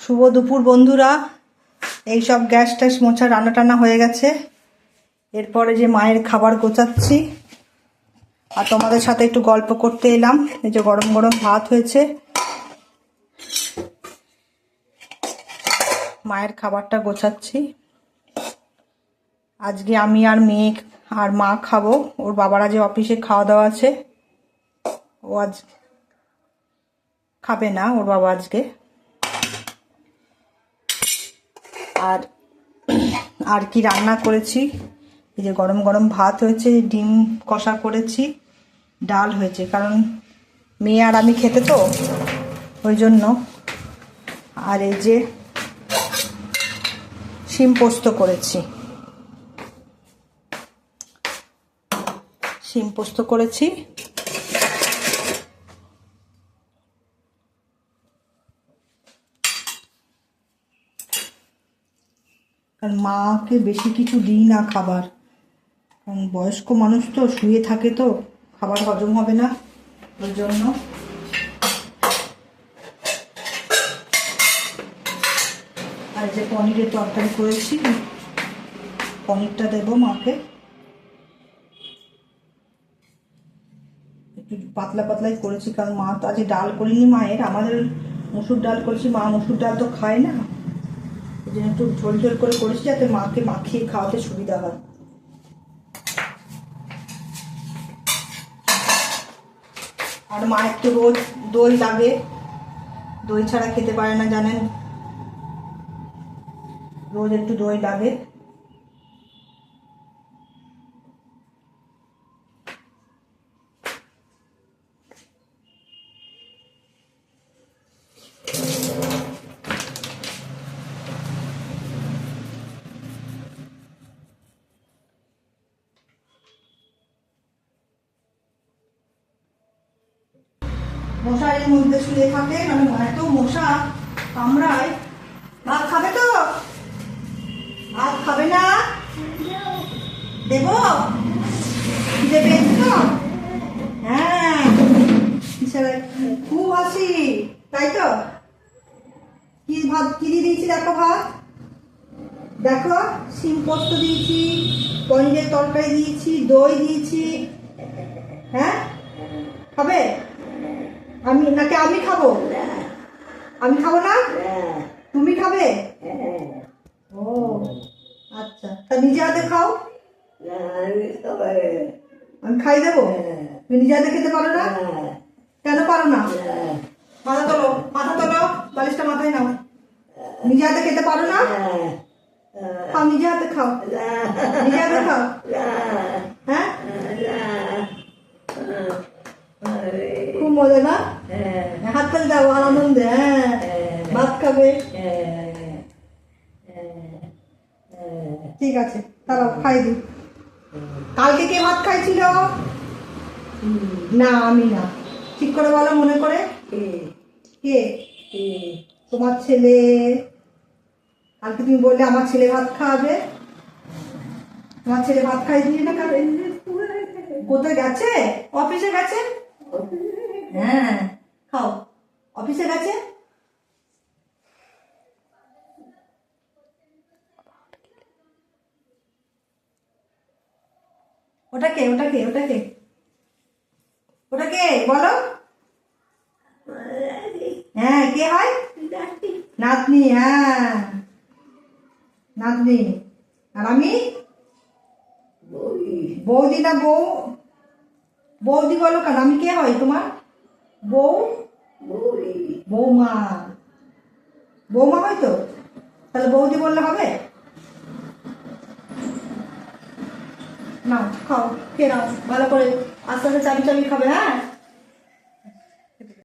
শুভ দুপুর বন্ধুরা। এই সব গ্যাস ট্যাস মোছা রান্না টান্না হয়ে গেছে। এরপরে যে মায়ের খাবার গোছাচ্ছি আর তোমাদের সাথে একটু গল্প করতে এলাম। এই যে গরম গরম ভাত হয়েছে, মায়ের খাবারটা গোছাচ্ছি। আজকে আমি আর মেয়ে আর মা খাবো, ওর বাবার আজ অফিসে খাওয়া দাওয়া আছে, ও আজ খাবে না ওর বাবা আজকে। আর আর কি রান্না করেছি, এই যে গরম গরম ভাত হয়েছে, ডিম কষা করেছি, ডাল হয়েছে, কারণ মেয়ে আর আমি খেতে তো ওই জন্য। আর এই যে শিম পোস্ত করেছি, শিম পোস্ত করেছি। কারণ মাকে বেশি কিছু দিই না খাবার, কারণ বয়স্ক মানুষ তো, শুয়ে থাকে তো, খাবার হজম হবে না ওই জন্য। আর যে পনিরের তরকারি করেছি, পনিরটা দেবো মাকে। একটু পাতলা পাতলাই করেছি, কারণ মা তো আজ ডাল করিনি মায়ের, আমাদের মসুর ডাল করেছি, মা মসুর ডাল তো খায় না, এই জন্য একটু ঝোল ঝোল করে করেছি যাতে মাকে মাখিয়ে খাওয়াতে সুবিধা হয়। আর মায়ের তো রোজ দই লাগে, দই ছাড়া খেতে পারে না জানেন, রোজ একটু দই লাগে। মশারির মধ্যে শুয়ে থাকে, মানে এত মশা কামড়ায়। ভাত খাবে তো? ভাত খাবে না? দেবো? দেবে তো? হ্যাঁ, খুব হাসি, তাই তো? কি ভাত কি দিয়ে দিয়েছি দেখো, ভাত দেখো, শিম পোস্ত দিয়েছি, পনিরের তরকারি দিয়েছি, দই দিয়েছি। হ্যাঁ, খাবে? আমি নাকি আমি খাবো? আমি খাবো না, তুমি খাবে? ও আচ্ছা, তা নিজে হাতে খাও। আমি খাই দেবো? তুমি নিজে হাতে খেতে পারো না? কেন পারো না? মাথা তোলো, মাথা তোলো, বালিশটা মাথায় নাও। নিজে হাতে খেতে পারো না? খাও, নিজে হাতে খাও, নিজে হাতে খাও। হ্যাঁ, খুব মজা না? হাত তালি দাও আনন্দে। হ্যাঁ, ভাত খাবে, ঠিক আছে, তারাও খাই দি। কালকে কে ভাত খাইছিল? না আমি না, ঠিক করে বলো মনে করে। কে? তোমার ছেলে। কালকে তুমি বললে আমার ছেলে ভাত খাওয়াবে, তোমার ছেলে ভাত খাই দিয়ে না। কোথায় গেছে? অফিসে গেছে। হ্যাঁ, খাও, অফিসে গেছে। ওটাকে ওটাকে ওটাকে ওটাকে বলো। হ্যাঁ, কে হয়? নাতনি। হ্যাঁ, নাতনি। আর আমি বৌদি না বউ? বৌদি বলো কেন, আমি কে হয় তোমার? বউ, বৌমা। বৌমা হয় তো, তাহলে বৌদি বললে হবে? নাও খাও, খেয়ে নাও ভালো করে, আস্তে আস্তে চাবি চাবি খাবে। হ্যাঁ।